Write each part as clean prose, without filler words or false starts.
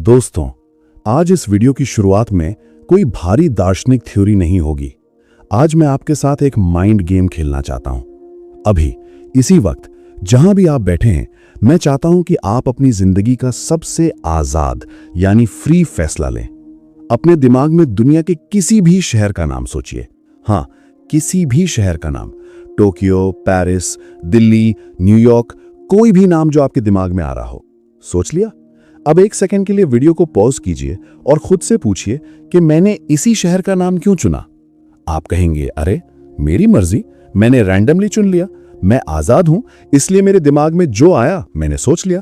दोस्तों, आज इस वीडियो की शुरुआत में कोई भारी दार्शनिक थ्योरी नहीं होगी। आज मैं आपके साथ एक माइंड गेम खेलना चाहता हूं। अभी इसी वक्त जहां भी आप बैठे हैं, मैं चाहता हूं कि आप अपनी जिंदगी का सबसे आजाद यानी फ्री फैसला लें। अपने दिमाग में दुनिया के किसी भी शहर का नाम सोचिए। हाँ, किसी भी शहर का नाम, टोक्यो, पेरिस, दिल्ली, न्यूयॉर्क, कोई भी नाम जो आपके दिमाग में आ रहा हो। सोच लिया? अब एक सेकंड के लिए वीडियो को पॉज कीजिए और खुद से पूछिए कि मैंने इसी शहर का नाम क्यों चुना। आप कहेंगे, अरे मेरी मर्जी, मैंने रैंडमली चुन लिया, मैं आजाद हूं, इसलिए मेरे दिमाग में जो आया मैंने सोच लिया।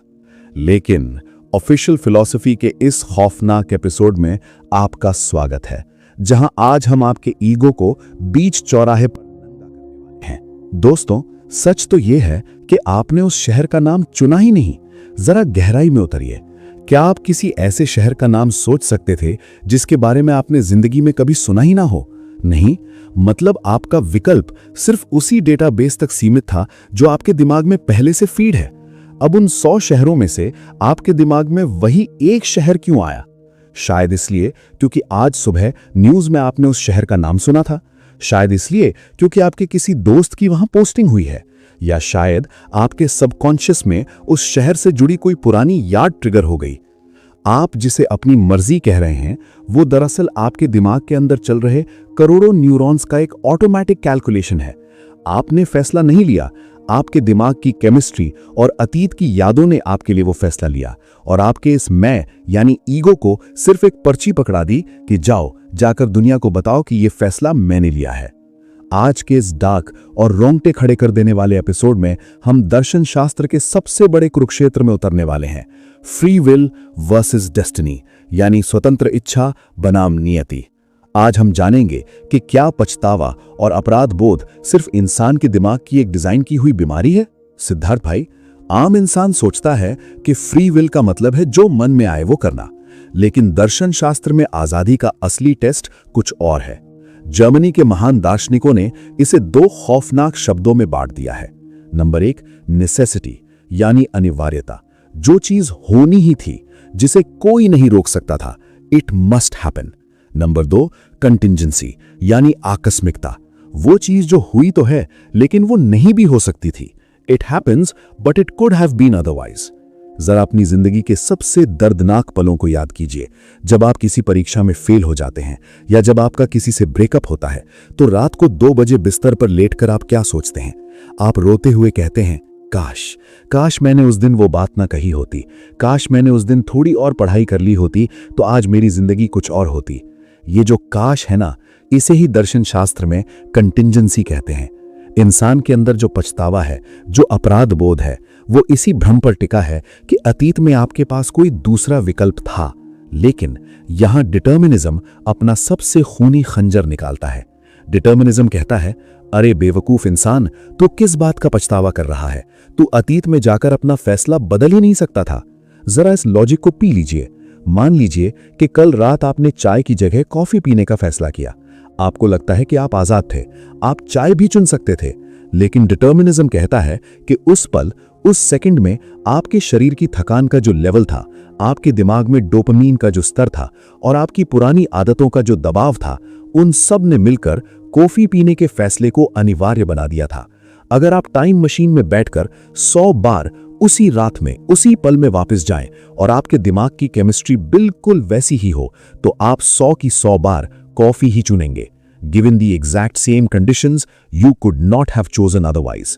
लेकिन ऑफिशियल फिलॉसफी के इस खौफनाक एपिसोड में आपका स्वागत है, जहां आज हम आपके ईगो को बीच चौराहे पर नंगा करने वाले हैं। दोस्तों, सच तो यह है कि आपने उस शहर का नाम चुना ही नहीं। जरा गहराई में उतरिए। क्या आप किसी ऐसे शहर का नाम सोच सकते थे जिसके बारे में आपने जिंदगी में कभी सुना ही ना हो? नहीं, मतलब आपका विकल्प सिर्फ उसी डेटाबेस तक सीमित था जो आपके दिमाग में पहले से फीड है। अब उन 100 शहरों में से आपके दिमाग में वही एक शहर क्यों आया? शायद इसलिए क्योंकि आज सुबह न्यूज में आपने उस शहर का नाम सुना था, शायद इसलिए क्योंकि आपके किसी दोस्त की वहां पोस्टिंग हुई है, या शायद आपके सबकॉन्शियस में उस शहर से जुड़ी कोई पुरानी याद ट्रिगर हो गई। आप जिसे अपनी मर्जी कह रहे हैं, वो दरअसल आपके दिमाग के अंदर चल रहे करोड़ों न्यूरॉन्स का एक ऑटोमेटिक कैलकुलेशन है। आपने फैसला नहीं लिया, आपके दिमाग की केमिस्ट्री और अतीत की यादों ने आपके लिए वो फैसला लिया और आपके इस मैं यानी ईगो को सिर्फ एक पर्ची पकड़ा दी कि जाओ, जाकर दुनिया को बताओ कि ये फैसला मैंने लिया है। आज के इस डार्क और रोंगटे खड़े कर देने वाले एपिसोड में हम दर्शन शास्त्र के सबसे बड़े कुरुक्षेत्र में उतरने वाले हैं, फ्री विल वर्सेस डेस्टिनी, यानी स्वतंत्र इच्छा बनाम नियति। आज हम जानेंगे कि क्या पछतावा और अपराध बोध सिर्फ इंसान के दिमाग की एक डिजाइन की हुई बीमारी है। सिद्धार्थ भाई, आम इंसान सोचता है कि फ्री विल का मतलब है जो मन में आए वो करना, लेकिन दर्शन शास्त्र में आजादी का असली टेस्ट कुछ और है। जर्मनी के महान दार्शनिकों ने इसे 2 खौफनाक शब्दों में बांट दिया है। नंबर 1, नेसेसिटी यानी अनिवार्यता, जो चीज होनी ही थी, जिसे कोई नहीं रोक सकता था, it must happen. Number 2, contingency यानी आकस्मिकता, वो चीज जो हुई तो है लेकिन वो नहीं भी हो सकती थी, it happens but it could have been otherwise. जरा अपनी जिंदगी के सबसे दर्दनाक पलों को याद कीजिए। जब आप किसी परीक्षा में फेल हो जाते हैं या जब आपका किसी से ब्रेकअप होता है, तो रात को 2 बजे बिस्तर पर लेटकर आप क्या सोचते हैं? आप रोते हुए कहते हैं, काश काश मैंने उस दिन वो बात ना कही होती, काश मैंने उस दिन थोड़ी और पढ़ाई कर ली होती तो आज मेरी जिंदगी कुछ और होती। ये जो काश है ना, इसे ही दर्शन शास्त्र में कंटिंजेंसी कहते हैं। इंसान के अंदर जो पछतावा है, जो अपराध बोध है, वो इसी भ्रम पर टिका है कि अतीत में आपके पास कोई दूसरा विकल्प था। लेकिन यहां डिटर्मिनिज्म अपना सबसे खूनी खंजर निकालता है। डिटर्मिनिज्म कहता है, अरे बेवकूफ इंसान, तू किस बात का पछतावा कर रहा है? तू अतीत में जाकर अपना फैसला बदल ही नहीं सकता था। जरा इस लॉजिक को पी लीजिए। मान लीजिए कि कल रात आपने चाय की जगह कॉफी पीने का फैसला किया। आपको लगता है कि आप आजाद थे, आप चाय भी चुन सकते थे, लेकिन डिटर्मिनिज्म कहता है कि उस पल, उस सेकंड में आपके शरीर की थकान का जो लेवल था, आपके दिमाग में डोपामीन का जो स्तर था और आपकी पुरानी आदतों का जो दबाव था, उन सब ने मिलकर कॉफी पीने के फैसले को अनिवार्य बना दिया था। अगर आप टाइम मशीन में बैठकर 100 बार उसी रात में, उसी पल में वापस जाएं और आपके दिमाग की केमिस्ट्री बिल्कुल वैसी ही हो, तो आप 100 की 100 बार कॉफी ही चुनेंगे। Given the exact same conditions, you could not have chosen otherwise.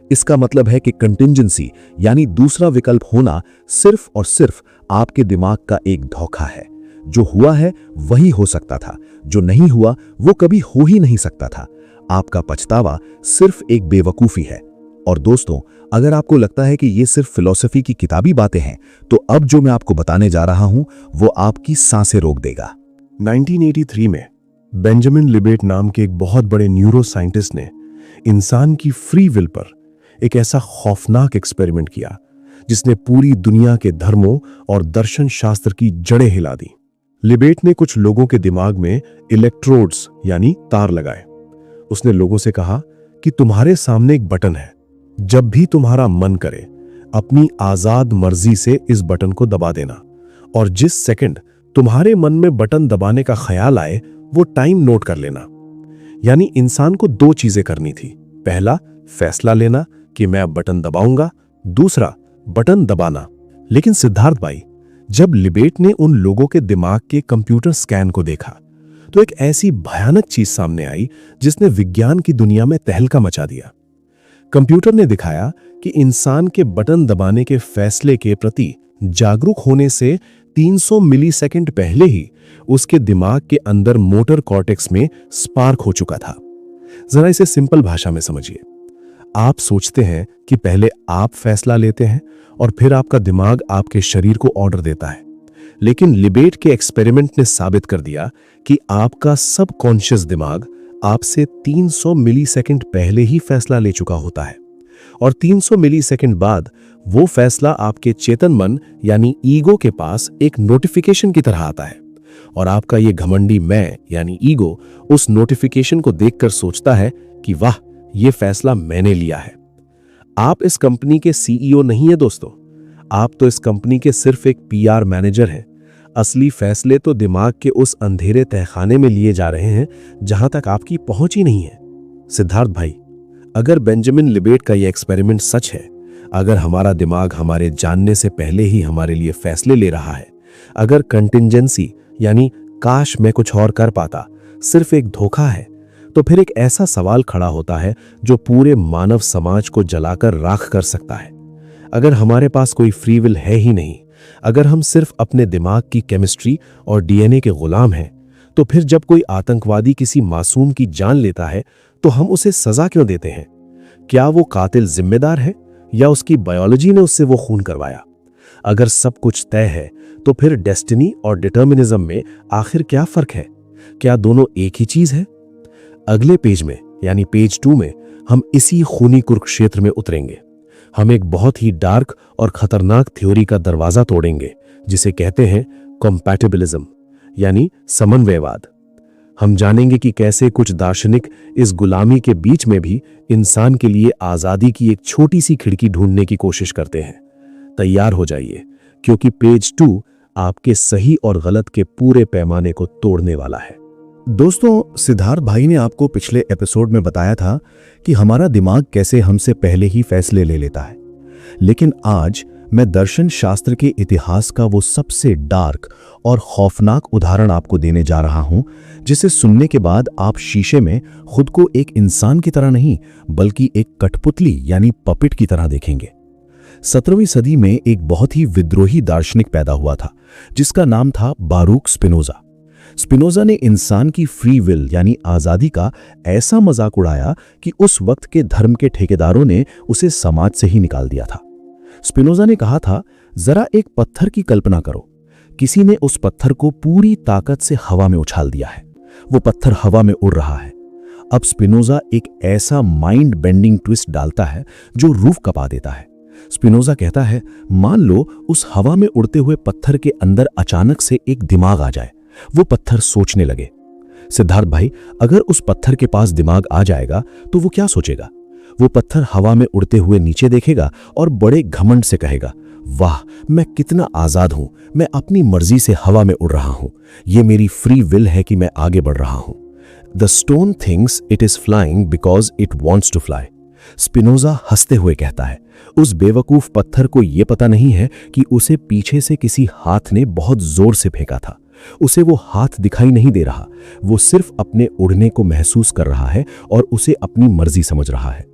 इसका मतलब है कि कंटिंजेंसी यानी दूसरा विकल्प होना सिर्फ और सिर्फ आपके दिमाग का एक धोखा है। जो हुआ है वही हो सकता था, जो नहीं हुआ वो कभी हो ही नहीं सकता था। आपका पछतावा सिर्फ एक बेवकूफी है। और दोस्तों, अगर आपको लगता है कि ये सिर्फ फिलॉसफी की किताबी बातें हैं, तो अब जो मैं आपको बताने जा रहा हूं वो आपकी सांसें रोक देगा। 1983 में बेंजामिन लिबेट नाम के एक बहुत बड़े न्यूरो साइंटिस्ट ने इंसान की फ्री विल पर एक ऐसा खौफनाक एक्सपेरिमेंट किया जिसने पूरी दुनिया के धर्मों और दर्शन शास्त्र की जड़ें हिला दी। लिबेट ने कुछ लोगों के दिमाग में इलेक्ट्रोड्स यानी तार लगाए। उसने लोगों से कहा कि तुम्हारे सामने एक बटन है, जब भी तुम्हारा मन करे अपनी आजाद मर्जी से इस बटन को दबा देना और जिस सेकंड तुम्हारे मन में बटन दबाने का ख्याल आए वो टाइम नोट कर लेना। यानी इंसान को दो चीजें करनी थी। पहला, फैसला लेना कि मैं अब बटन दबाऊंगा। दूसरा, बटन दबाना। लेकिन सिद्धार्थ भाई, जब लिबेट ने उन लोगों के दिमाग के कंप्यूटर स्कैन को देखा तो एक ऐसी भयानक चीज सामने आई जिसने विज्ञान की दुनिया में तहलका मचा दिया। कंप्यूटर ने दिखाया कि इंसान के बटन दबाने के फैसले के प्रति जागरूक होने से 300 मिलीसेकंड पहले ही उसके दिमाग के अंदर मोटर कॉर्टेक्स में स्पार्क हो चुका था। जरा इसे सिंपल भाषा में समझिए। आप सोचते हैं कि पहले आप फैसला लेते हैं और फिर आपका दिमाग आपके शरीर को ऑर्डर देता है। लेकिन लिबेट के एक्सपेरिमेंट ने साबित कर दिया कि आपका सबकॉन्शियस दिमाग आपसे 300 मिलीसेकंड पहले ही फैसला ले चुका होता है और 300 मिलीसेकंड बाद वो फैसला आपके चेतन मन यानी ईगो के पास एक नोटिफिकेशन की तरह आता है और आपका ये घमंडी मैं यानी ईगो उस नोटिफिकेशन को देखकर सोचता है कि वाह, ये फैसला मैंने लिया है। आप इस कंपनी के सीईओ नहीं है दोस्तों, आप तो इस कंपनी के सिर्फ एक पीआर मैनेजर हैं। असली फैसले तो दिमाग के उस अंधेरे तहखाने में लिए जा रहे हैं जहां तक आपकी पहुंच ही नहीं है। सिद्धार्थ भाई, अगर बेंजामिन लिबेट का यह एक्सपेरिमेंट सच है, अगर हमारा दिमाग हमारे जानने से पहले ही हमारे लिए फैसले ले रहा है, अगर कंटिंजेंसी यानी काश मैं कुछ और कर पाता सिर्फ एक धोखा है, तो फिर एक ऐसा सवाल खड़ा होता है जो पूरे मानव समाज को जलाकर राख कर सकता है। अगर हमारे पास कोई फ्री विल है ही नहीं, अगर हम सिर्फ अपने दिमाग की केमिस्ट्री और डीएनए के गुलाम हैं, तो फिर जब कोई आतंकवादी किसी मासूम की जान लेता है तो हम उसे सजा क्यों देते हैं? क्या वो कातिल जिम्मेदार है या उसकी बायोलॉजी ने उससे वो खून करवाया? अगर सब कुछ तय है तो फिर डेस्टिनी और डिटर्मिनिज्म में आखिर क्या फर्क है? क्या दोनों एक ही चीज है? अगले पेज में यानी पेज 2 में हम इसी खूनी कुरुक्षेत्र में उतरेंगे। हम एक बहुत ही डार्क और खतरनाक थ्योरी का दरवाजा तोड़ेंगे जिसे कहते हैं कॉम्पैटिबिलिज्म यानी समन्वयवाद। हम जानेंगे कि कैसे कुछ दार्शनिक इस गुलामी के बीच में भी इंसान के लिए आजादी की एक छोटी सी खिड़की ढूंढने की कोशिश करते हैं। तैयार हो जाइए, क्योंकि पेज 2 आपके सही और गलत के पूरे पैमाने को तोड़ने वाला है। दोस्तों, सिद्धार्थ भाई ने आपको पिछले एपिसोड में बताया था कि हमारा दिमाग कैसे हमसे पहले ही फैसले ले लेता है, लेकिन आज मैं दर्शन शास्त्र के इतिहास का वो सबसे डार्क और खौफनाक उदाहरण आपको देने जा रहा हूं, जिसे सुनने के बाद आप शीशे में खुद को एक इंसान की तरह नहीं बल्कि एक कठपुतली यानी पपेट की तरह देखेंगे। 17वीं सदी में एक बहुत ही विद्रोही दार्शनिक पैदा हुआ था जिसका नाम था बारूक स्पिनोजा। स्पिनोजा ने इंसान की फ्री विल यानी आजादी का ऐसा मजाक उड़ाया कि उस वक्त के धर्म के ठेकेदारों ने उसे समाज से ही निकाल दिया था। स्पिनोजा ने कहा था, जरा एक पत्थर की कल्पना करो, किसी ने उस पत्थर को पूरी ताकत से हवा में उछाल दिया है, वो पत्थर हवा में उड़ रहा है। अब स्पिनोजा एक ऐसा माइंड बेंडिंग ट्विस्ट डालता है जो रूह कपा देता है। स्पिनोजा कहता है, मान लो उस हवा में उड़ते हुए पत्थर के अंदर अचानक से एक दिमाग आ जाए, वो पत्थर सोचने लगे। सिद्धार्थ भाई, अगर उस पत्थर के पास दिमाग आ जाएगा तो वो क्या सोचेगा? वो पत्थर हवा में उड़ते हुए नीचे देखेगा और बड़े घमंड से कहेगा, वाह, मैं कितना आजाद हूं, मैं अपनी मर्जी से हवा में उड़ रहा हूं, ये मेरी फ्री विल है कि मैं आगे बढ़ रहा हूं। The stone thinks it is flying because it wants to fly. Spinoza हंसते हुए कहता है, उस बेवकूफ पत्थर को यह पता नहीं है कि उसे पीछे से किसी हाथ ने बहुत जोर से फेंका था। उसे वो हाथ दिखाई नहीं दे रहा, वो सिर्फ अपने उड़ने को महसूस कर रहा है और उसे अपनी मर्जी समझ रहा है।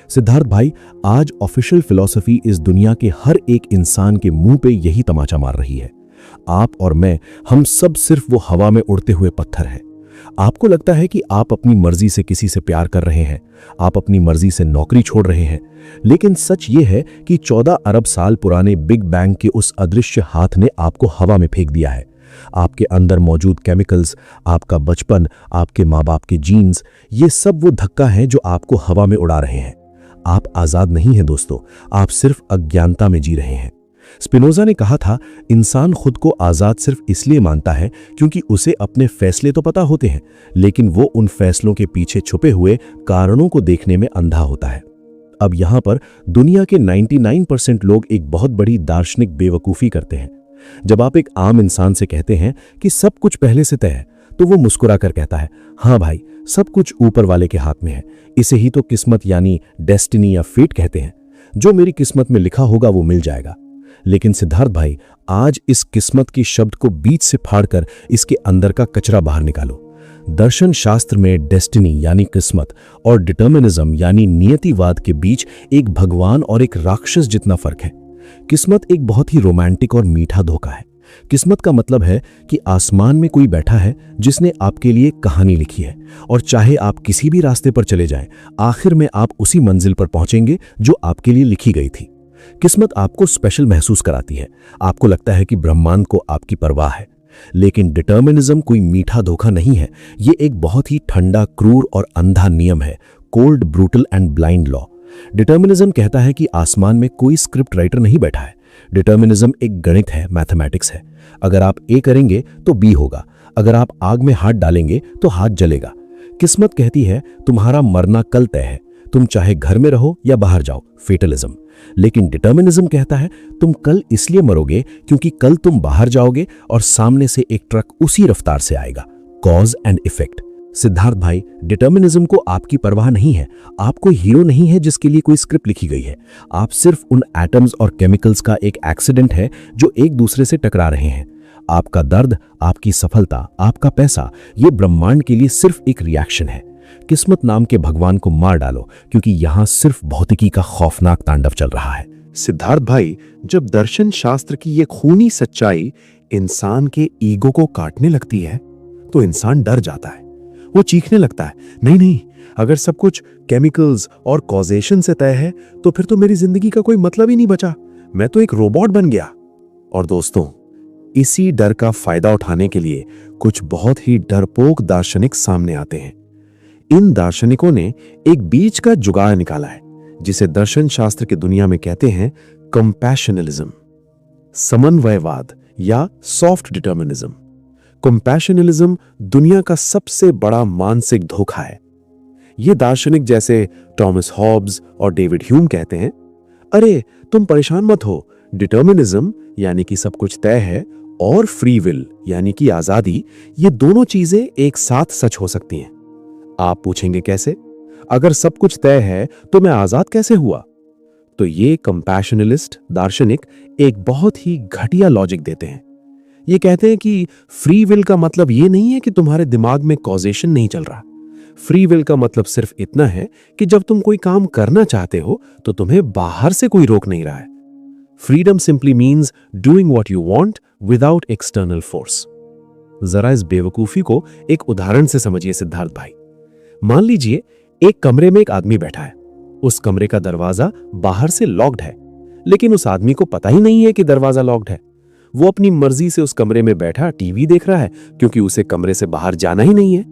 सिद्धार्थ भाई, आज ऑफिशियल फिलॉसफी इस दुनिया के हर एक इंसान के मुंह पे यही तमाचा मार रही है। आप और मैं, हम सब सिर्फ वो हवा में उड़ते हुए पत्थर हैं। आपको लगता है कि आप अपनी मर्जी से किसी से प्यार कर रहे हैं, आप अपनी मर्जी से नौकरी छोड़ रहे हैं, लेकिन सच ये है कि 14 अरब साल पुराने बिग बैंग के उस अदृश्य हाथ ने आपको हवा में फेंक दिया है। आपके अंदर मौजूद केमिकल्स, आपका बचपन, आपके माँ बाप के जीन्स, ये सब वो धक्का है जो आपको हवा में उड़ा रहे हैं। आप आजाद नहीं हैं दोस्तों, आप सिर्फ अज्ञानता में जी रहे हैं। स्पिनोजा ने कहा था, इंसान खुद को आजाद सिर्फ इसलिए मानता है क्योंकि उसे अपने फैसले तो पता होते हैं, लेकिन वो उन फैसलों के पीछे छुपे हुए कारणों को देखने में अंधा होता है। अब यहां पर दुनिया के 99% लोग एक बहुत बड़ी दार्शनिक बेवकूफ़ी करते हैं। जब आप एक आम इंसान से कहते हैं कि सब कुछ पहले से तय है, तो वो मुस्कुरा कर कहता है, हाँ भाई, सब कुछ ऊपर वाले के हाथ में है। इसे ही तो किस्मत यानी डेस्टिनी या फेट कहते हैं। जो मेरी किस्मत में लिखा होगा वो मिल जाएगा। लेकिन सिद्धार्थ भाई, आज इस किस्मत की शब्द को बीच से फाड़कर इसके अंदर का कचरा बाहर निकालो। दर्शन शास्त्र में डेस्टिनी यानी किस्मत और डिटर्मिनिज्म यानी नियतिवाद के बीच एक भगवान और एक राक्षस जितना फर्क है। किस्मत एक बहुत ही रोमांटिक और मीठा धोखा है। किस्मत का मतलब है कि आसमान में कोई बैठा है जिसने आपके लिए कहानी लिखी है, और चाहे आप किसी भी रास्ते पर चले जाएं, आखिर में आप उसी मंजिल पर पहुंचेंगे जो आपके लिए लिखी गई थी। किस्मत आपको स्पेशल महसूस कराती है, आपको लगता है कि ब्रह्मांड को आपकी परवाह है। लेकिन डिटर्मिनिज्म कोई मीठा धोखा नहीं है, ये एक बहुत ही ठंडा, क्रूर और अंधा नियम है, cold, brutal and blind law. Determinism कहता है कि आसमान में कोई स्क्रिप्ट राइटर नहीं बैठा है। डिटर्मिनिज्म एक गणित है, मैथमेटिक्स है। अगर आप ए करेंगे तो बी होगा, अगर आप आग में हाथ डालेंगे तो हाथ जलेगा। किस्मत कहती है तुम्हारा मरना कल तय है, तुम चाहे घर में रहो या बाहर जाओ, फेटलिज्म। लेकिन डिटर्मिनिज्म कहता है तुम कल इसलिए मरोगे क्योंकि कल तुम बाहर जाओगे और सामने से एक ट्रक उसी रफ्तार से आएगा, कॉज एंड इफेक्ट। सिद्धार्थ भाई, डिटर्मिनिज्म को आपकी परवाह नहीं है। आप कोई हीरो नहीं है जिसके लिए कोई स्क्रिप्ट लिखी गई है। आप सिर्फ उन एटम्स और केमिकल्स का एक एक्सीडेंट है जो एक दूसरे से टकरा रहे हैं। आपका दर्द, आपकी सफलता, आपका पैसा, ये ब्रह्मांड के लिए सिर्फ एक रिएक्शन है। किस्मत नाम के भगवान को मार डालो, क्योंकि यहां सिर्फ भौतिकी का खौफनाक तांडव चल रहा है। सिद्धार्थ भाई, जब दर्शन शास्त्र की ये खूनी सच्चाई इंसान के ईगो को काटने लगती है तो इंसान डर जाता है। वो चीखने लगता है, नहीं नहीं, अगर सब कुछ केमिकल्स और कॉजेशन से तय है तो फिर तो मेरी जिंदगी का कोई मतलब ही नहीं बचा, मैं तो एक रोबोट बन गया। और दोस्तों, इसी डर का फायदा उठाने के लिए कुछ बहुत ही डरपोक दार्शनिक सामने आते हैं। इन दार्शनिकों ने एक बीच का जुगाड़ निकाला है जिसे दर्शन शास्त्र की दुनिया में कहते हैं कंपैशनलिज्म, समन्वयवाद या सॉफ्ट डिटर्मिनिज्म। कंपैशनलिज्म दुनिया का सबसे बड़ा मानसिक धोखा है। ये दार्शनिक जैसे टॉमस हॉब्स और डेविड ह्यूम कहते हैं, अरे तुम परेशान मत हो, डिटर्मिनिज्म यानी कि सब कुछ तय है और फ्री विल यानी कि आजादी, ये दोनों चीजें एक साथ सच हो सकती हैं। आप पूछेंगे कैसे? अगर सब कुछ तय है तो मैं आजाद कैसे हुआ? तो ये कंपैशनलिस्ट दार्शनिक एक बहुत ही घटिया लॉजिक देते हैं। ये कहते हैं कि फ्री विल का मतलब ये नहीं है कि तुम्हारे दिमाग में कॉजेशन नहीं चल रहा। फ्री विल का मतलब सिर्फ इतना है कि जब तुम कोई काम करना चाहते हो तो तुम्हें बाहर से कोई रोक नहीं रहा है। Freedom simply means doing what you want without external force. जरा इस बेवकूफी को एक उदाहरण से समझिए सिद्धार्थ भाई। मान लीजिए एक कमरे में एक आदमी बैठा है। उस कमरे का दरवाजा बाहर से लॉक्ड है, लेकिन उस आदमी को पता ही नहीं है कि दरवाजा लॉक्ड है। वो अपनी मर्जी से उस कमरे में बैठा टीवी देख रहा है क्योंकि उसे कमरे से बाहर जाना ही नहीं है।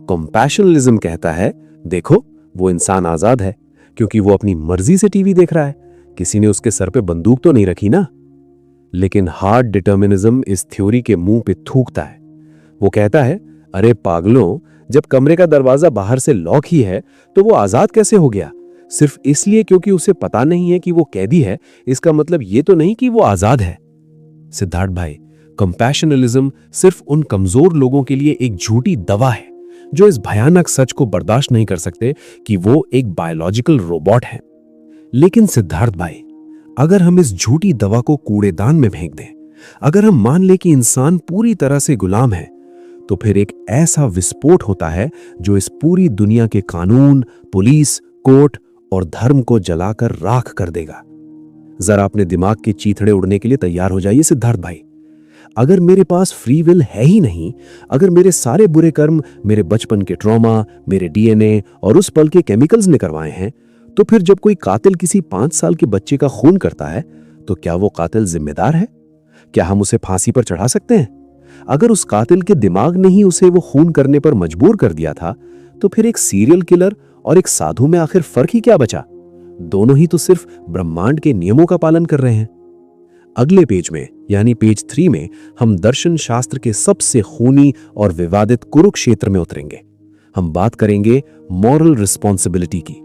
कंपैशनलिज्म कहता है, देखो वो इंसान आजाद है क्योंकि वो अपनी मर्जी से टीवी देख रहा है, किसी ने उसके सर पे बंदूक तो नहीं रखी ना। लेकिन हार्ड डिटर्मिनिज्म इस थ्योरी के मुंह पे थूकता है। वो कहता है, अरे पागलों, जब कमरे का दरवाजा बाहर से लॉक ही है तो वो आजाद कैसे हो गया? सिर्फ इसलिए क्योंकि उसे पता नहीं है कि वो कैदी है, इसका मतलब ये तो नहीं कि वो आजाद है। सिद्धार्थ भाई, कंपैशनलिज्म सिर्फ उन कमजोर लोगों के लिए एक झूठी दवा है जो इस भयानक सच को बर्दाश्त नहीं कर सकते कि वो एक बायोलॉजिकल रोबोट है। लेकिन सिद्धार्थ भाई, अगर हम इस झूठी दवा को कूड़ेदान में फेंक दें, अगर हम मान लें कि इंसान पूरी तरह से गुलाम है, तो फिर एक ऐसा विस्फोट होता है जो इस पूरी दुनिया के कानून, पुलिस, कोर्ट और धर्म को जलाकर राख कर देगा। जरा अपने दिमाग के चीथड़े उड़ने के लिए तैयार हो जाइए सिद्धार्थ भाई। अगर मेरे पास फ्री विल है ही नहीं, अगर मेरे सारे बुरे कर्म मेरे बचपन के ट्रॉमा, मेरे डीएनए और उस पल के केमिकल्स ने करवाए हैं, तो फिर जब कोई कातिल किसी 5 साल के बच्चे का खून करता है तो क्या वो कातिल जिम्मेदार है? क्या हम उसे फांसी पर चढ़ा सकते हैं? अगर उस कातिल के दिमाग ने ही उसे वो खून करने पर मजबूर कर दिया था, तो फिर एक सीरियल किलर और एक साधु में आखिर फर्क ही क्या बचा? दोनों ही तो सिर्फ ब्रह्मांड के नियमों का पालन कर रहे हैं। अगले पेज में यानी पेज 3 में हम दर्शन शास्त्र के सबसे खूनी और विवादित कुरुक्षेत्र में उतरेंगे। हम बात करेंगे मॉरल रिस्पॉन्सिबिलिटी की।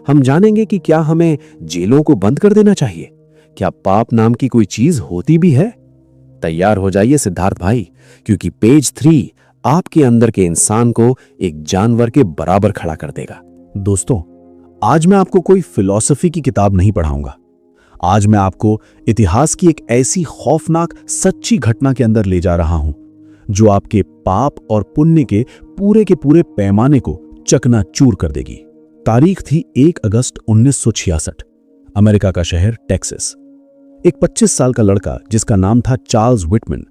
हम जानेंगे कि क्या हमें जेलों को बंद कर देना चाहिए? क्या पाप नाम की कोई चीज होती भी है? तैयार हो जाइए सिद्धार्थ भाई, क्योंकि पेज 3 आपके अंदर के इंसान को एक जानवर के बराबर खड़ा कर देगा। दोस्तों, आज मैं आपको कोई फिलॉसफी की किताब नहीं पढ़ाऊंगा। आज मैं आपको इतिहास की एक ऐसी खौफनाक सच्ची घटना के अंदर ले जा रहा हूं जो आपके पाप और पुण्य के पूरे पैमाने को चकनाचूर कर देगी। तारीख थी 1 अगस्त 1966। अमेरिका का शहर टेक्सास। एक 25 साल का लड़का जिसका नाम था चार्ल्स विटमैन।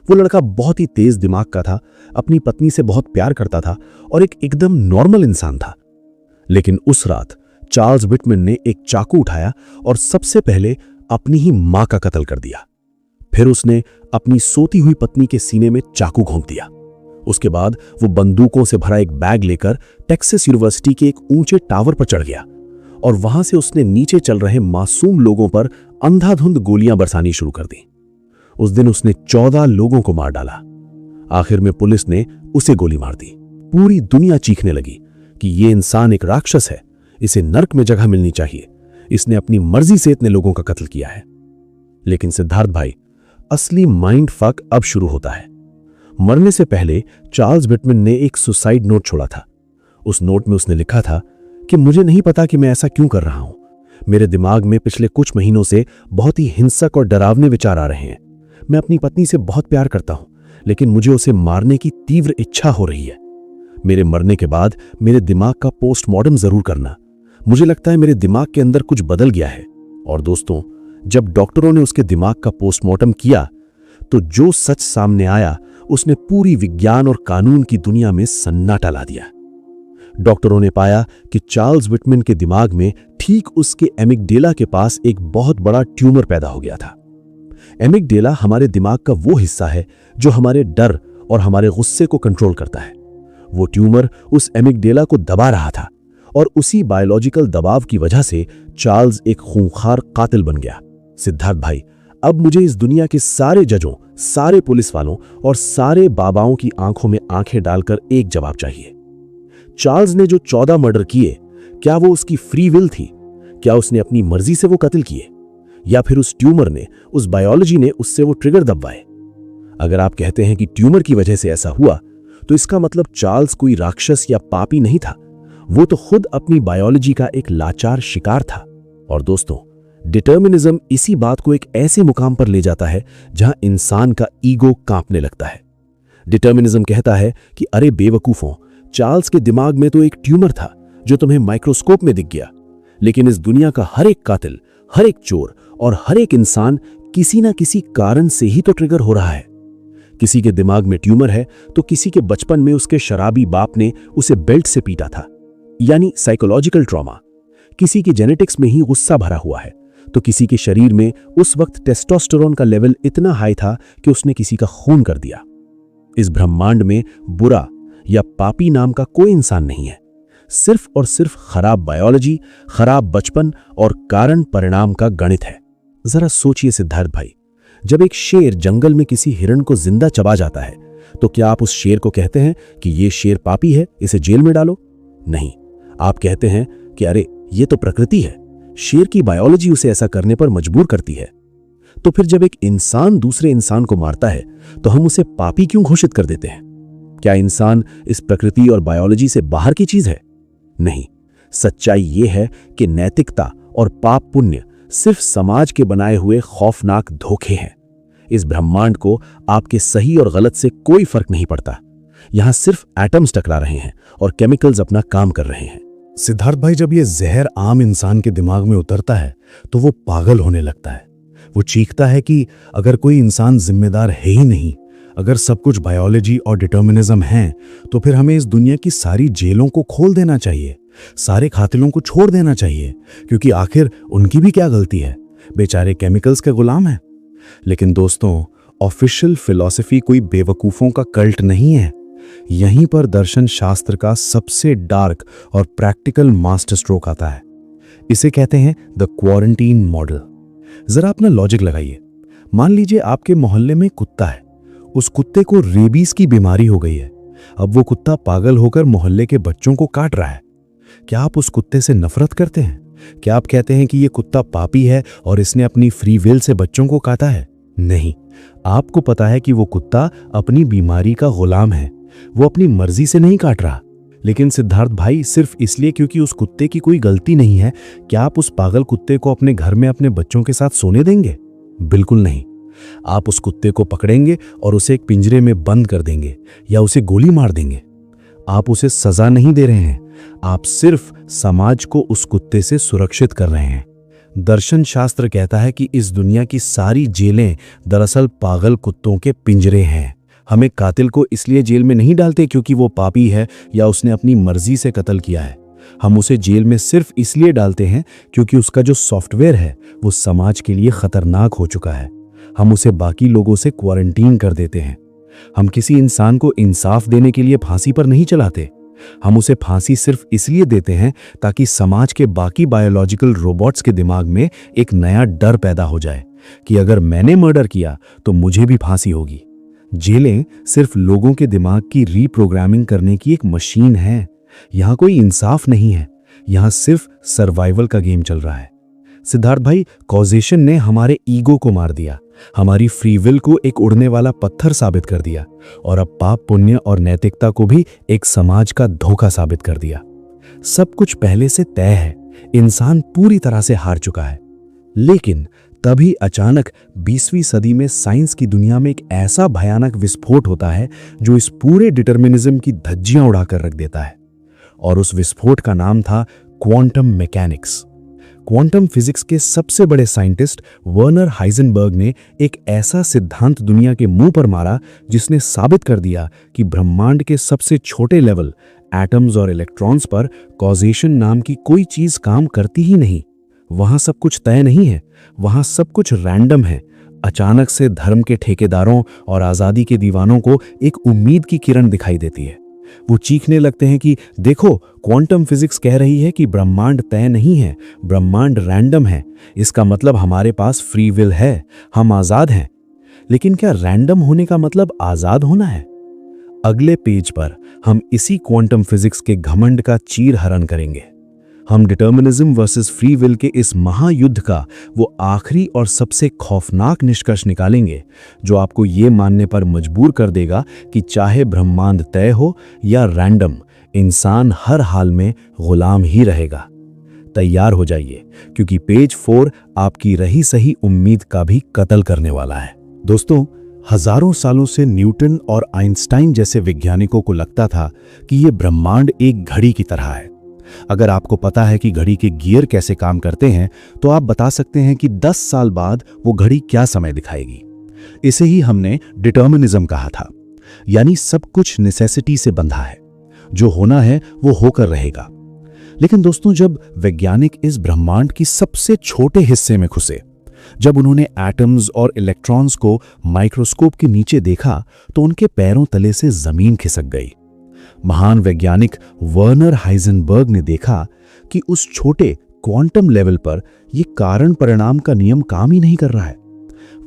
वो लड़का बहुत ही तेज दिमाग का था, अपनी पत्नी से बहुत प्यार करता था और एक एकदम नॉर्मल इंसान था। लेकिन उस रात चार्ल्स विटमैन ने एक चाकू उठाया और सबसे पहले अपनी ही मां का कत्ल कर दिया। फिर उसने अपनी सोती हुई पत्नी के सीने में चाकू घोंप दिया। उसके बाद वो बंदूकों से भरा एक बैग लेकर टेक्सास यूनिवर्सिटी के एक ऊंचे टावर पर चढ़ गया और वहां से उसने नीचे चल रहे मासूम लोगों पर अंधाधुंध गोलियां बरसानी शुरू कर दी। उस दिन उसने 14 लोगों को मार डाला। आखिर में पुलिस ने उसे गोली मार दी। पूरी दुनिया चीखने लगी कि ये इंसान एक राक्षस है, इसे नर्क में जगह मिलनी चाहिए, इसने अपनी मर्जी से इतने लोगों का कत्ल किया है। लेकिन सिद्धार्थ भाई, असली माइंड फक अब शुरू होता है। मरने से पहले चार्ल्स विटमैन ने एक सुसाइड नोट छोड़ा था। उस नोट में उसने लिखा था कि मुझे नहीं पता कि मैं ऐसा क्यों कर रहा हूं। मेरे दिमाग में पिछले कुछ महीनों से बहुत ही हिंसक और डरावने विचार आ रहे हैं। मैं अपनी पत्नी से बहुत प्यार करता हूं, लेकिन मुझे उसे मारने की तीव्र इच्छा हो रही है। मेरे मरने के बाद मेरे दिमाग का पोस्टमार्टम जरूर करना। मुझे लगता है मेरे दिमाग के अंदर कुछ बदल गया है। और दोस्तों, जब डॉक्टरों ने उसके दिमाग का पोस्टमार्टम किया तो जो सच सामने आया उसने पूरी विज्ञान और कानून की दुनिया में सन्नाटा ला दिया। डॉक्टरों ने पाया कि चार्ल्स विटमैन के दिमाग में ठीक उसके एमिगडेला के पास एक बहुत बड़ा ट्यूमर पैदा हो गया था। एमिगडेला हमारे दिमाग का वो हिस्सा है जो हमारे डर और हमारे गुस्से को कंट्रोल करता है। वो ट्यूमर उस एमिगडेला को दबा रहा था और उसी बायोलॉजिकल दबाव की वजह से चार्ल्स एक खूंखार कातिल बन गया। सिद्धार्थ भाई, अब मुझे इस दुनिया के सारे जजों, सारे पुलिस वालों और सारे बाबाओं की आंखों में आंखें डालकर एक जवाब चाहिए। चार्ल्स ने जो 14 मर्डर किए, क्या वो उसकी फ्री विल थी? क्या उसने अपनी मर्जी से वो कत्ल किए, या फिर उस ट्यूमर ने, उस बायोलॉजी ने उससे वो ट्रिगर दबवाए? अगर आप कहते हैं कि ट्यूमर की वजह से ऐसा हुआ, तो इसका मतलब चार्ल्स कोई राक्षस या पापी नहीं था। वो तो खुद अपनी बायोलॉजी का एक लाचार शिकार था। और दोस्तों, डिटर्मिनिज्म इसी बात को एक ऐसे मुकाम पर ले जाता है जहां इंसान का ईगो कांपने लगता है। डिटर्मिनिज्म कहता है कि अरे बेवकूफों, चार्ल्स के दिमाग में तो एक ट्यूमर था जो तुम्हें माइक्रोस्कोप में दिख गया, लेकिन इस दुनिया का हर एक कातिल, हर एक चोर और हर एक इंसान किसी ना किसी कारण से ही तो ट्रिगर हो रहा है। किसी के दिमाग में ट्यूमर है तो किसी के बचपन में उसके शराबी बाप ने उसे बेल्ट से पीटा था, यानी साइकोलॉजिकल ट्रॉमा। किसी की जेनेटिक्स में ही गुस्सा भरा हुआ है तो किसी के शरीर में उस वक्त टेस्टोस्टेरोन का लेवल इतना हाई था कि उसने किसी का खून कर दिया। इस ब्रह्मांड में बुरा या पापी नाम का कोई इंसान नहीं है। सिर्फ और सिर्फ खराब बायोलॉजी, खराब बचपन और कारण परिणाम का गणित है। जरा सोचिए सिद्धार्थ भाई, जब एक शेर जंगल में किसी हिरण को जिंदा चबा जाता है तो क्या आप उस शेर को कहते हैं कि ये शेर पापी है, इसे जेल में डालो? नहीं, आप कहते हैं कि अरे ये तो प्रकृति है, शेर की बायोलॉजी उसे ऐसा करने पर मजबूर करती है। तो फिर जब एक इंसान दूसरे इंसान को मारता है तो हम उसे पापी क्यों घोषित कर देते हैं? क्या इंसान इस प्रकृति और बायोलॉजी से बाहर की चीज है? नहीं, सच्चाई ये है कि नैतिकता और पाप पुण्य सिर्फ समाज के बनाए हुए खौफनाक धोखे हैं। इस ब्रह्मांड को आपके सही और गलत से कोई फर्क नहीं पड़ता। यहां सिर्फ एटम्स टकरा रहे हैं और केमिकल्स अपना काम कर रहे हैं। सिद्धार्थ भाई, जब ये जहर आम इंसान के दिमाग में उतरता है तो वो पागल होने लगता है। वो चीखता है कि अगर कोई इंसान जिम्मेदार है ही नहीं, अगर सब कुछ बायोलॉजी और डिटर्मिनिज्म है, तो फिर हमें इस दुनिया की सारी जेलों को खोल देना चाहिए, सारे कातिलों को छोड़ देना चाहिए, क्योंकि आखिर उनकी भी क्या गलती है, बेचारे केमिकल्स के गुलाम हैं। लेकिन दोस्तों, ऑफिशियल फिलॉसफी कोई बेवकूफों का कल्ट नहीं है। यहीं पर दर्शन शास्त्र का सबसे डार्क और प्रैक्टिकल मास्टर स्ट्रोक आता है। इसे कहते हैं द क्वारंटीन मॉडल। जरा अपना लॉजिक लगाइए। मान लीजिए आपके मोहल्ले में कुत्ता है, उस कुत्ते को रेबीज की बीमारी हो गई है। अब वो कुत्ता पागल होकर मोहल्ले के बच्चों को काट रहा है। क्या आप उस कुत्ते से नफरत करते हैं? क्या आप कहते हैं कि ये कुत्ता पापी है और इसने अपनी फ्री विल से बच्चों को काटा है? नहीं, आपको पता है कि वो कुत्ता अपनी बीमारी का गुलाम है, वो अपनी मर्जी से नहीं काट रहा। लेकिन सिद्धार्थ भाई, सिर्फ इसलिए क्योंकि उस कुत्ते की कोई गलती नहीं है, क्या आप उस पागल कुत्ते को अपने घर में अपने बच्चों के साथ सोने देंगे? बिल्कुल नहीं। आप उस कुत्ते को पकड़ेंगे और उसे एक पिंजरे में बंद कर देंगे या उसे गोली मार देंगे। आप उसे सजा नहीं दे रहे हैं, आप सिर्फ समाज को उस कुत्ते से सुरक्षित कर रहे हैं। दर्शन शास्त्र कहता है कि इस दुनिया की सारी जेलें दरअसल पागल कुत्तों के पिंजरे हैं। हमें कातिल को इसलिए जेल में नहीं डालते क्योंकि वो पापी है या उसने अपनी मर्जी से कत्ल किया है। हम उसे जेल में सिर्फ इसलिए डालते हैं क्योंकि उसका जो सॉफ्टवेयर है वो समाज के लिए खतरनाक हो चुका है। हम उसे बाकी लोगों से क्वारंटीन कर देते हैं। हम किसी इंसान को इंसाफ देने के लिए फांसी पर नहीं चलाते। हम उसे फांसी सिर्फ इसलिए देते हैं ताकि समाज के बाकी बायोलॉजिकल रोबोट्स के दिमाग में एक नया डर पैदा हो जाए कि अगर मैंने मर्डर किया तो मुझे भी फांसी होगी। जेलें सिर्फ लोगों के दिमाग की रीप्रोग्रामिंग करने की एक मशीन है। यहां कोई इंसाफ नहीं है, यहां सिर्फ सर्वाइवल का गेम चल रहा है। सिद्धार्थ भाई, कॉजेशन ने हमारे ईगो को मार दिया, हमारी फ्री विल को एक उड़ने वाला पत्थर साबित कर दिया और अब पाप पुण्य और नैतिकता को भी एक समाज का धोखा साबित कर दिया। सब कुछ पहले से तय है, इंसान पूरी तरह से हार चुका है। लेकिन तभी अचानक 20वीं सदी में साइंस की दुनिया में एक ऐसा भयानक विस्फोट होता है जो इस पूरे डिटर्मिनिज्म की धज्जियां उड़ाकर रख देता है। और उस विस्फोट का नाम था क्वांटम मैकेनिक्स। क्वांटम फिजिक्स के सबसे बड़े साइंटिस्ट वर्नर हाइजेनबर्ग ने एक ऐसा सिद्धांत दुनिया के मुंह पर मारा जिसने साबित कर दिया कि ब्रह्मांड के सबसे छोटे लेवल एटम्स और इलेक्ट्रॉन्स पर कॉजेशन नाम की कोई चीज काम करती ही नहीं। वहां सब कुछ तय नहीं है, वहां सब कुछ रैंडम है। अचानक से धर्म के ठेकेदारों और आजादी के दीवानों को एक उम्मीद की किरण दिखाई देती है। वो चीखने लगते हैं कि देखो, क्वांटम फिजिक्स कह रही है कि ब्रह्मांड तय नहीं है, ब्रह्मांड रैंडम है। इसका मतलब हमारे पास फ्री विल है, हम आजाद हैं। लेकिन क्या रैंडम होने का मतलब आजाद होना है? अगले पेज पर हम इसी क्वांटम फिजिक्स के घमंड का चीरहरण करेंगे। हम डिटर्मिनिज्म वर्सेस फ्री विल के इस महायुद्ध का वो आखिरी और सबसे खौफनाक निष्कर्ष निकालेंगे जो आपको ये मानने पर मजबूर कर देगा कि चाहे ब्रह्मांड तय हो या रैंडम, इंसान हर हाल में गुलाम ही रहेगा। तैयार हो जाइए, क्योंकि पेज 4 आपकी रही सही उम्मीद का भी कत्ल करने वाला है। दोस्तों, हजारों सालों से न्यूटन और आइंस्टाइन जैसे वैज्ञानिकों को लगता था कि ये ब्रह्मांड एक घड़ी की तरह है। अगर आपको पता है कि घड़ी के गियर कैसे काम करते हैं, तो आप बता सकते हैं कि 10 साल बाद वो घड़ी क्या समय दिखाएगी। इसे ही हमने डिटर्मिनिज्म कहा था, यानी सब कुछ नेसेसिटी से बंधा है, जो होना है वो होकर रहेगा। लेकिन दोस्तों, जब वैज्ञानिक इस ब्रह्मांड की सबसे छोटे हिस्से में घुसे, जब उन्होंने एटम्स और इलेक्ट्रॉन्स को माइक्रोस्कोप के नीचे देखा, तो उनके पैरों तले से जमीन खिसक गई। महान वैज्ञानिक वर्नर हाइजेनबर्ग ने देखा कि उस छोटे क्वांटम लेवल पर यह कारण परिणाम का नियम काम ही नहीं कर रहा है।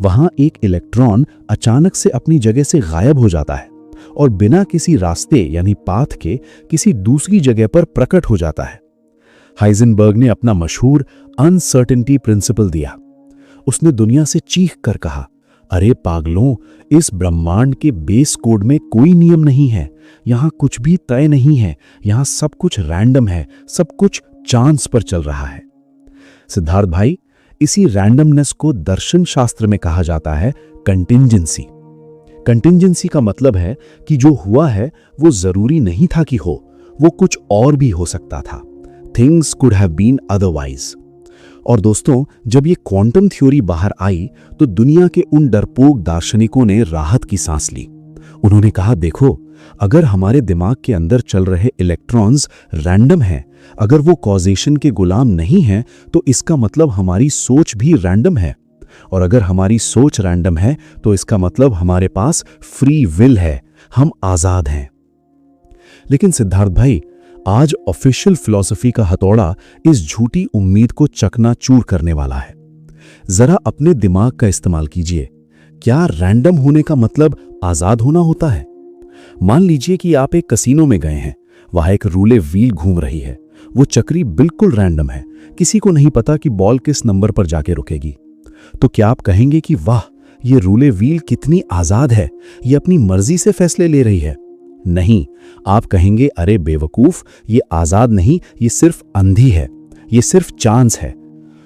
वहां एक इलेक्ट्रॉन अचानक से अपनी जगह से गायब हो जाता है और बिना किसी रास्ते यानी पाथ के किसी दूसरी जगह पर प्रकट हो जाता है। हाइजेनबर्ग ने अपना मशहूर अनसर्टेनिटी प्रिंसिपल दिया। उसने दुनिया से चीख कर कहा, अरे पागलों, इस ब्रह्मांड के बेस कोड में कोई नियम नहीं है, यहां कुछ भी तय नहीं है, यहां सब कुछ रैंडम है, सब कुछ चांस पर चल रहा है। सिद्धार्थ भाई, इसी रैंडमनेस को दर्शन शास्त्र में कहा जाता है कंटिंजेंसी। कंटिंजेंसी का मतलब है कि जो हुआ है वो जरूरी नहीं था कि हो, वो कुछ और भी हो सकता था। Things could have been otherwise. और दोस्तों, जब ये क्वांटम थ्योरी बाहर आई तो दुनिया के उन डरपोक दार्शनिकों ने राहत की सांस ली। उन्होंने कहा, देखो, अगर हमारे दिमाग के अंदर चल रहे इलेक्ट्रॉन्स रैंडम हैं, अगर वो कॉजेशन के गुलाम नहीं हैं, तो इसका मतलब हमारी सोच भी रैंडम है। और अगर हमारी सोच रैंडम है तो इसका मतलब हमारे पास फ्री विल है, हम आजाद हैं। लेकिन सिद्धार्थ भाई, आज ऑफिशियल फिलॉसफी का हथौड़ा इस झूठी उम्मीद को चकनाचूर करने वाला है। जरा अपने दिमाग का इस्तेमाल कीजिए। क्या रैंडम होने का मतलब आजाद होना होता है? मान लीजिए कि आप एक कसीनो में गए हैं, वहां एक रूले व्हील घूम रही है, वो चक्री बिल्कुल रैंडम है, किसी को नहीं पता कि बॉल किस नंबर पर जाके रुकेगी। तो क्या आप कहेंगे कि वाह, ये रूले व्हील कितनी आजाद है, ये अपनी मर्जी से फैसले ले रही है। नहीं, आप कहेंगे अरे बेवकूफ, ये आजाद नहीं, ये सिर्फ अंधी है, ये सिर्फ चांस है।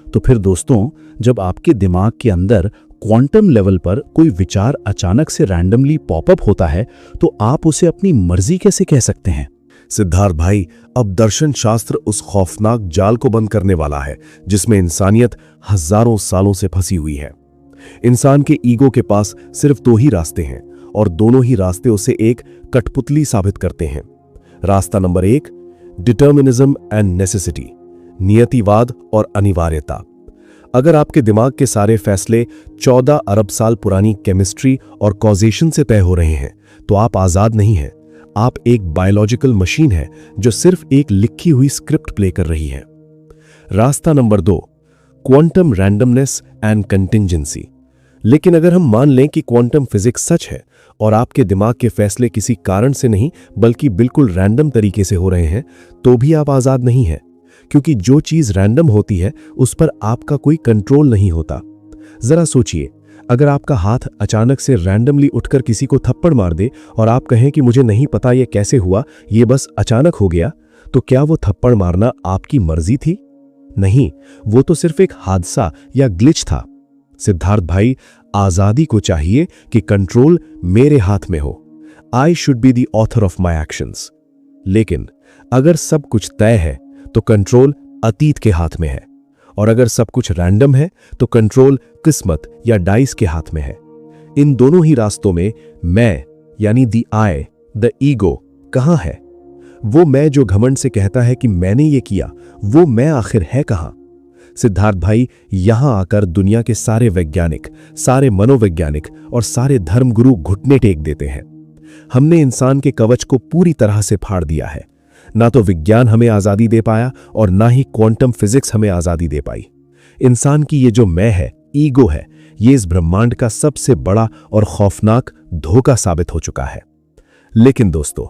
तो फिर दोस्तों, जब आपके दिमाग के अंदर क्वांटम लेवल पर कोई विचार अचानक से रैंडमली पॉपअप होता है, तो आप उसे अपनी मर्जी कैसे कह सकते हैं? सिद्धार्थ भाई, अब दर्शन शास्त्र उस खौफनाक जाल को बंद करने वाला है जिसमें इंसानियत हजारों सालों से फंसी हुई है। इंसान के ईगो के पास सिर्फ दो ही रास्ते हैं और दोनों ही रास्ते उसे एक कठपुतली साबित करते हैं। रास्ता नंबर 1, डिटर्मिनिज्म एंड नेसेसिटी, नियतिवाद और अनिवार्यता। अगर आपके दिमाग के सारे फैसले 14 अरब साल पुरानी केमिस्ट्री और कॉजेशन से तय हो रहे हैं, तो आप आजाद नहीं हैं। आप एक बायोलॉजिकल मशीन है जो सिर्फ एक लिखी हुई स्क्रिप्ट प्ले कर रही है। रास्ता number 2, quantum randomness and contingency. लेकिन अगर हम मान लें कि क्वांटम फिजिक्स सच है और आपके दिमाग के फैसले किसी कारण से नहीं बल्कि बिल्कुल रैंडम तरीके से हो रहे हैं, तो भी आप आजाद नहीं हैं, क्योंकि जो चीज रैंडम होती है उस पर आपका कोई कंट्रोल नहीं होता। जरा सोचिए, अगर आपका हाथ अचानक से रैंडमली उठकर किसी को थप्पड़ मार दे और आप कहें कि मुझे नहीं पता ये कैसे हुआ, ये बस अचानक हो गया, तो क्या वो थप्पड़ मारना आपकी मर्जी थी? नहीं, वो तो सिर्फ एक हादसा या ग्लिच था। सिद्धार्थ भाई, आजादी को चाहिए कि कंट्रोल मेरे हाथ में हो। I should be the author of my actions. लेकिन अगर सब कुछ तय है तो कंट्रोल अतीत के हाथ में है, और अगर सब कुछ रैंडम है तो कंट्रोल किस्मत या डाइस के हाथ में है। इन दोनों ही रास्तों में मैं यानी द आई, द ईगो कहां है? वो मैं जो घमंड से कहता है कि मैंने ये किया, वो मैं आखिर है कहां? सिद्धार्थ भाई, यहां आकर दुनिया के सारे वैज्ञानिक, सारे मनोवैज्ञानिक और सारे धर्मगुरु घुटने टेक देते हैं। हमने इंसान के कवच को पूरी तरह से फाड़ दिया है। ना तो विज्ञान हमें आजादी दे पाया और ना ही क्वांटम फिजिक्स हमें आजादी दे पाई। इंसान की ये जो मैं है, ईगो है, ये इस ब्रह्मांड का सबसे बड़ा और खौफनाक धोखा साबित हो चुका है। लेकिन दोस्तों,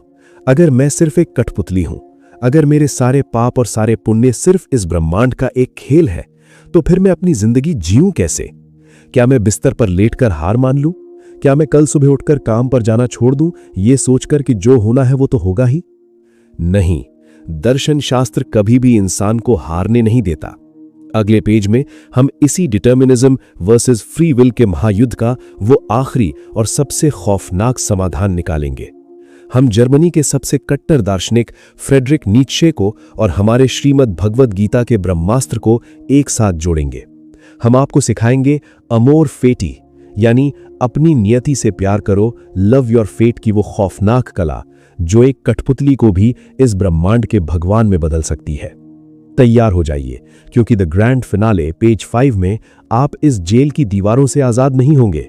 अगर मैं सिर्फ एक कठपुतली हूं, अगर मेरे सारे पाप और सारे पुण्य सिर्फ इस ब्रह्मांड का एक खेल है, तो फिर मैं अपनी जिंदगी जीऊं कैसे? क्या मैं बिस्तर पर लेटकर हार मान लूं? क्या मैं कल सुबह उठकर काम पर जाना छोड़ दूं, ये सोचकर कि जो होना है वो तो होगा ही? नहीं, दर्शन शास्त्र कभी भी इंसान को हारने नहीं देता। अगले पेज में हम इसी डिटर्मिनिज्म वर्सेस फ्री विल के महायुद्ध का वो आखिरी और सबसे खौफनाक समाधान निकालेंगे। हम जर्मनी के सबसे कट्टर दार्शनिक फ्रेडरिक नीत्शे को और हमारे श्रीमद् भगवद गीता के ब्रह्मास्त्र को एक साथ जोड़ेंगे। हम आपको सिखाएंगे अमोर फेटी, यानी अपनी नियति से प्यार करो, लव योर फेट की वो खौफनाक कला जो एक कठपुतली को भी इस ब्रह्मांड के भगवान में बदल सकती है। तैयार हो जाइए, क्योंकि द ग्रैंड फिनाले पेज 5 में आप इस जेल की दीवारों से आजाद नहीं होंगे,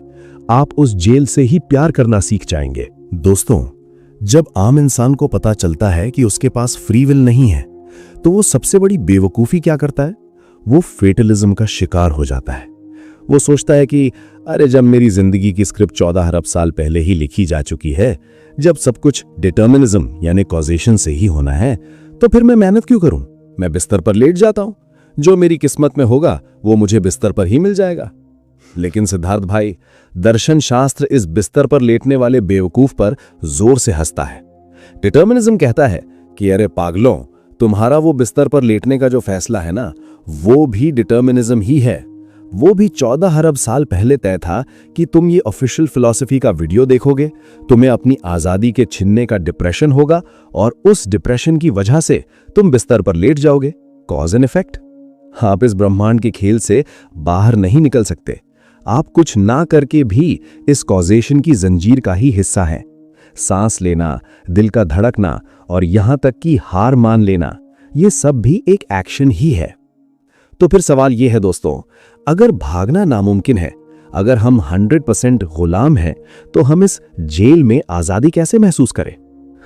आप उस जेल से ही प्यार करना सीख जाएंगे। दोस्तों, जब आम इंसान को पता चलता है कि उसके पास फ्री विल नहीं है, तो वो सबसे बड़ी बेवकूफी क्या करता है? वो फेटलिज्म का शिकार हो जाता है। वो सोचता है कि अरे, जब मेरी जिंदगी की स्क्रिप्ट 14 अरब साल पहले ही लिखी जा चुकी है, जब सब कुछ डिटर्मिनिज्म यानी कॉजेशन से ही होना है, तो फिर मैं मेहनत क्यों करूं? मैं बिस्तर पर लेट जाता हूं, जो मेरी किस्मत में होगा वो मुझे बिस्तर पर ही मिल जाएगा। लेकिन सिद्धार्थ भाई, दर्शन शास्त्र इस बिस्तर पर लेटने वाले बेवकूफ पर जोर से हंसता है। डिटर्मिनिज्म कहता है कि अरे पागलों, तुम्हारा वो बिस्तर पर लेटने का जो फैसला है ना, वो भी डिटर्मिनिज्म ही है। वो भी 14 अरब साल पहले तय था कि तुम ये ऑफिशियल फिलॉसफी का वीडियो देखोगे, तुम्हें अपनी आजादी के छिनने का डिप्रेशन होगा और उस डिप्रेशन की वजह से तुम बिस्तर पर लेट जाओगे। Cause and effect. आप इस ब्रह्मांड के खेल से बाहर नहीं निकल सकते। आप कुछ ना करके भी इस कॉजेशन की जंजीर का ही हिस्सा हैं। सांस लेना, दिल का धड़कना और यहां तक कि हार मान लेना, ये सब भी एक एक्शन ही है। तो फिर सवाल यह है दोस्तों, अगर भागना नामुमकिन है, अगर हम 100% गुलाम हैं, तो हम इस जेल में आजादी कैसे महसूस करें?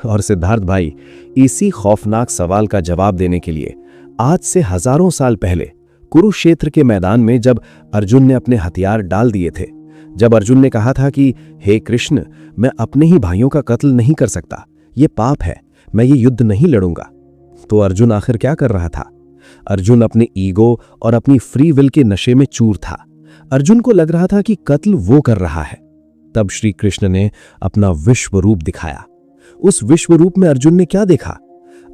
और सिद्धार्थ भाई, इसी खौफनाक सवाल का जवाब देने के लिए आज से हजारों साल पहले कुरुक्षेत्र के मैदान में जब अर्जुन ने अपने हथियार डाल दिए थे, जब अर्जुन ने कहा था कि हे कृष्ण, मैं अपने ही भाइयों का कत्ल नहीं कर सकता, ये पाप है, मैं ये युद्ध नहीं लड़ूंगा, तो अर्जुन आखिर क्या कर रहा था? अर्जुन अपने ईगो और अपनी फ्री विल के नशे में चूर था। अर्जुन को लग रहा था कि कत्ल वो कर रहा है। तब श्री कृष्ण ने अपना विश्व रूप दिखाया। उस विश्व रूप में अर्जुन ने क्या देखा?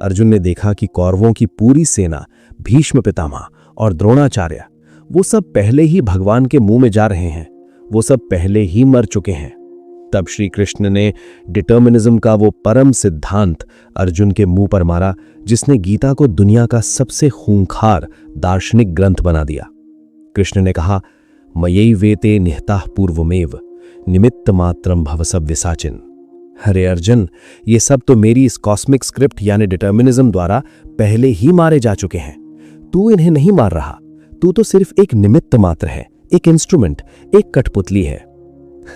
अर्जुन ने देखा कि कौरवों की पूरी सेना, भीष्म पितामह और द्रोणाचार्य, वो सब पहले ही भगवान के मुंह में जा रहे हैं। वो सब पहले ही मर चुके हैं। तब श्री कृष्ण ने डिटर्मिनिज्म का वो परम सिद्धांत अर्जुन के मुंह पर मारा, जिसने गीता को दुनिया का सबसे खूंखार दार्शनिक ग्रंथ बना दिया। कृष्ण ने कहा, मयि वेते निहताः पूर्वमेव निमित्त मात्रम भव सव्यसाचिन। अरे अर्जुन, ये सब तो मेरी इस कॉस्मिक स्क्रिप्ट यानी डिटर्मिनिज्म द्वारा पहले ही मारे जा चुके हैं। तू इन्हें नहीं मार रहा। तू तो सिर्फ एक निमित्त मात्र है, एक इंस्ट्रूमेंट, एक कठपुतली है।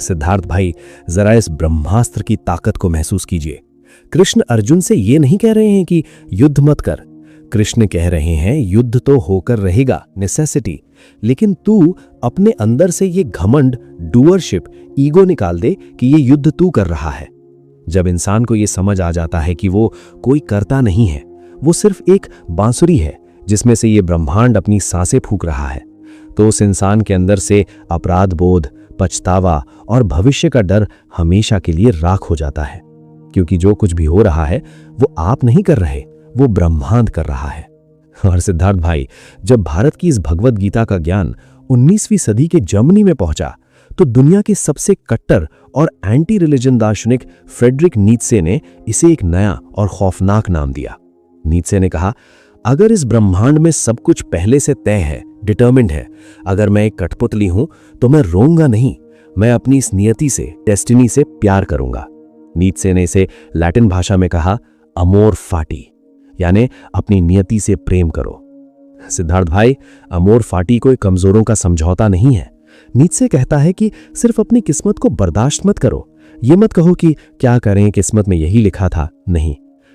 सिद्धार्थ भाई, जरा इस ब्रह्मास्त्र की ताकत को महसूस कीजिए। कृष्ण अर्जुन से ये नहीं कह रहे हैं कि युद्ध मत कर। कृष्ण कह रहे हैं युद्ध तो होकर रहेगा, नेसेसिटी, लेकिन तू अपने अंदर से ये घमंड, डूअरशिप, ईगो निकाल दे कि ये युद्ध तू कर रहा है। जब इंसान को ये समझ आ जाता है कि वो कोई करता नहीं है, वो सिर्फ एक बांसुरी है जिसमें से ये ब्रह्मांड अपनी सांसें फूंक रहा है, तो उस इंसान के अंदर से अपराध बोध, पछतावा और भविष्य का डर हमेशा के लिए राख हो जाता है। क्योंकि जो कुछ भी हो रहा है वो आप नहीं कर रहे, वो ब्रह्मांड कर रहा है। और सिद्धार्थ भाई, जब भारत की इस भगवत गीता का ज्ञान 19वीं सदी के जर्मनी में पहुंचा, तो दुनिया के सबसे कट्टर और एंटी रिलीजन दार्शनिक फ्रेडरिक नीत्शे ने इसे एक नया और खौफनाक नाम दिया। नीत्शे ने कहा, अगर इस ब्रह्मांड में सब कुछ पहले से तय है, डिटर्मिन्ड है, अगर मैं एक कठपुतली हूं तो मैं रोऊंगा नहीं, मैं अपनी इस नियति से, डेस्टिनी से प्यार करूंगा। नीत्शे ने इसे लैटिन भाषा में कहा अमोर फाटी, यानी अपनी नियति से प्रेम करो। सिद्धार्थ भाई, अमोर फाटी कोई कमजोरों का समझौता नहीं है। नीत्शे कहता है कि सिर्फ अपनी किस्मत को बर्दाश्त मत करो। ये मत कहो कि क्या करें, किस्मत में यही लिखा था। नहीं,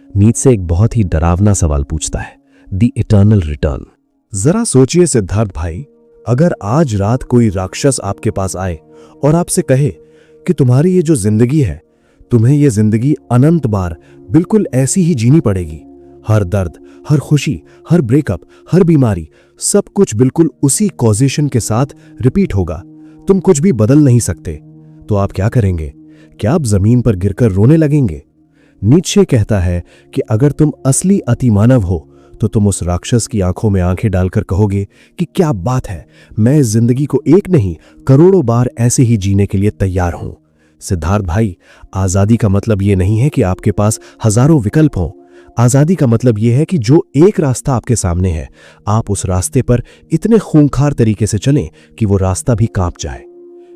नीत्शे एक बहुत ही डरावना सवाल पूछता है, द इटर्नल रिटर्न। जरा सोचिए सिद्धार्थ भाई, अगर आज रात कोई राक्षस आपके पास आए और आपसे कहे कि तुम्हारी ये जो जिंदगी है, तुम्हें ये जिंदगी अनंत बार बिल्कुल ऐसी ही जीनी पड़ेगी। हर दर्द, हर खुशी, हर ब्रेकअप, हर बीमारी, सब कुछ बिल्कुल उसी कॉजेशन के साथ रिपीट होगा। तुम कुछ भी बदल नहीं सकते। तो आप क्या करेंगे? क्या आप जमीन पर गिरकर रोने लगेंगे? नीत्शे कहता है कि अगर तुम असली अतिमानव हो तो तुम उस राक्षस की आंखों में आंखें डालकर कहोगे कि क्या बात है, मैं इस जिंदगी को एक नहीं करोड़ों बार ऐसे ही जीने के लिए तैयार हूं। सिद्धार्थ भाई, आजादी का मतलब यह नहीं है कि आपके पास हजारों विकल्प हों। आजादी का मतलब यह है कि जो एक रास्ता आपके सामने है, आप उस रास्ते पर इतने खूंखार तरीके से चलें कि वो रास्ता भी कांप जाए।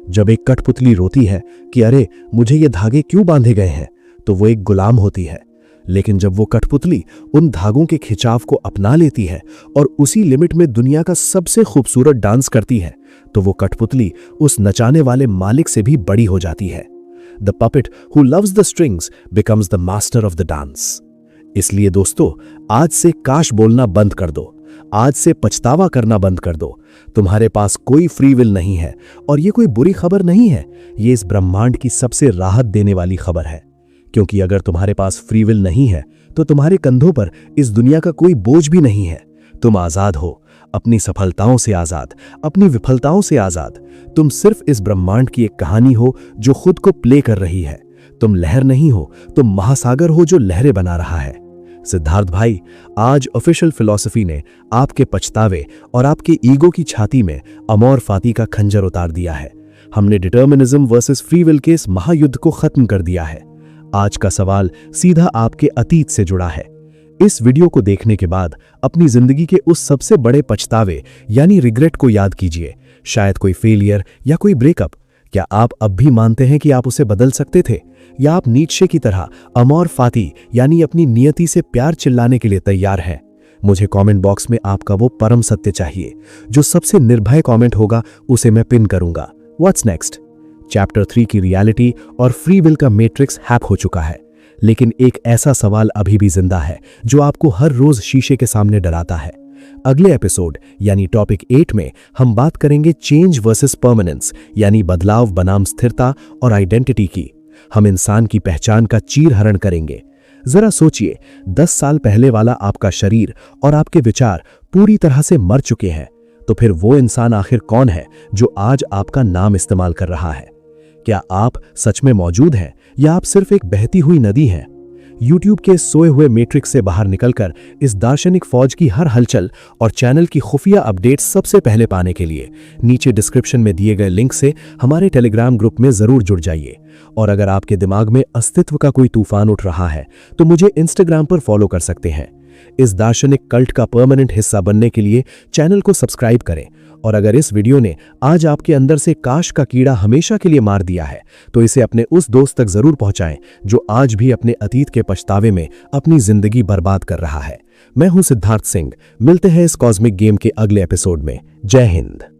जब एक कठपुतली रोती है कि अरे मुझे ये धागे क्यों बांधे गए हैं, तो वो एक गुलाम होती है। लेकिन जब वो कठपुतली उन धागों के खिंचाव को अपना लेती है और उसी लिमिट में दुनिया का सबसे खूबसूरत डांस करती है, तो वो कठपुतली उस नचाने वाले मालिक से भी बड़ी हो जाती है। The puppet who loves the strings becomes the master of the dance. इसलिए दोस्तों, आज से काश बोलना बंद कर दो, आज से पछतावा करना बंद कर दो। तुम्हारे पास कोई फ्री विल नहीं है, और ये कोई बुरी खबर नहीं है, ये इस ब्रह्मांड की सबसे राहत देने वाली खबर है। क्योंकि अगर तुम्हारे पास फ्री विल नहीं है तो तुम्हारे कंधों पर इस दुनिया का कोई बोझ भी नहीं है। तुम आजाद हो, अपनी सफलताओं से आजाद, अपनी विफलताओं से आजाद। तुम सिर्फ इस ब्रह्मांड की एक कहानी हो जो खुद को प्ले कर रही है। तुम लहर नहीं हो, तुम महासागर हो जो लहरें बना रहा है। सिद्धार्थ भाई, आज ऑफिशियल फिलॉसफी ने आपके पछतावे और आपके ईगो की छाती में अमोर फाती का खंजर उतार दिया है। हमने डिटर्मिनिज्म वर्सेस फ्री विल के इस महायुद्ध को खत्म कर दिया है। आज का सवाल सीधा आपके अतीत से जुड़ा है। इस वीडियो को देखने के बाद अपनी जिंदगी के उस सबसे बड़े पछतावे यानी रिग्रेट को याद कीजिए। शायद कोई फेलियर या कोई ब्रेकअप। क्या आप अब भी मानते हैं कि आप उसे बदल सकते थे, या आप नीत्शे की तरह अमोर फाती यानी अपनी नियति से प्यार चिल्लाने के लिए तैयार हैं? मुझे कमेंट बॉक्स में आपका वो परम सत्य चाहिए। जो सबसे निर्भय कमेंट होगा उसे मैं पिन करूंगा। What's next? चैप्टर 3 की रियलिटी और फ्री विल का मैट्रिक्स हैक हो चुका है, लेकिन एक ऐसा सवाल अभी भी जिंदा है जो आपको हर रोज शीशे के सामने डराता है। अगले एपिसोड यानी टॉपिक 8 में हम बात करेंगे चेंज वर्सेस परमानेंस यानी बदलाव बनाम स्थिरता और आइडेंटिटी की। हम इंसान की पहचान का चीरहरण करेंगे। जरा सोचिए, 10 साल पहले वाला आपका शरीर और आपके विचार पूरी तरह से मर चुके हैं। तो फिर वो इंसान आखिर कौन है जो आज आपका नाम इस्तेमाल कर रहा है? क्या आप सच में मौजूद हैं या आप सिर्फ एक बहती हुई नदी हैं? YouTube के सोए हुए मैट्रिक्स से बाहर निकलकर इस दार्शनिक फौज की हर हलचल और चैनल की खुफिया अपडेट्स सबसे पहले पाने के लिए नीचे डिस्क्रिप्शन में दिए गए लिंक से हमारे टेलीग्राम ग्रुप में जरूर जुड़ जाइए। और अगर आपके दिमाग में अस्तित्व का कोई तूफान उठ रहा है तो मुझे इंस्टाग्राम पर फॉलो कर सकते हैं। इस दार्शनिक कल्ट का परमानेंट हिस्सा बनने के लिए चैनल को सब्सक्राइब करें। और अगर इस वीडियो ने आज आपके अंदर से काश का कीड़ा हमेशा के लिए मार दिया है तो इसे अपने उस दोस्त तक जरूर पहुंचाएं जो आज भी अपने अतीत के पछतावे में अपनी जिंदगी बर्बाद कर रहा है। मैं हूं सिद्धार्थ सिंह। मिलते हैं इस कॉस्मिक गेम के अगले एपिसोड में। जय हिंद।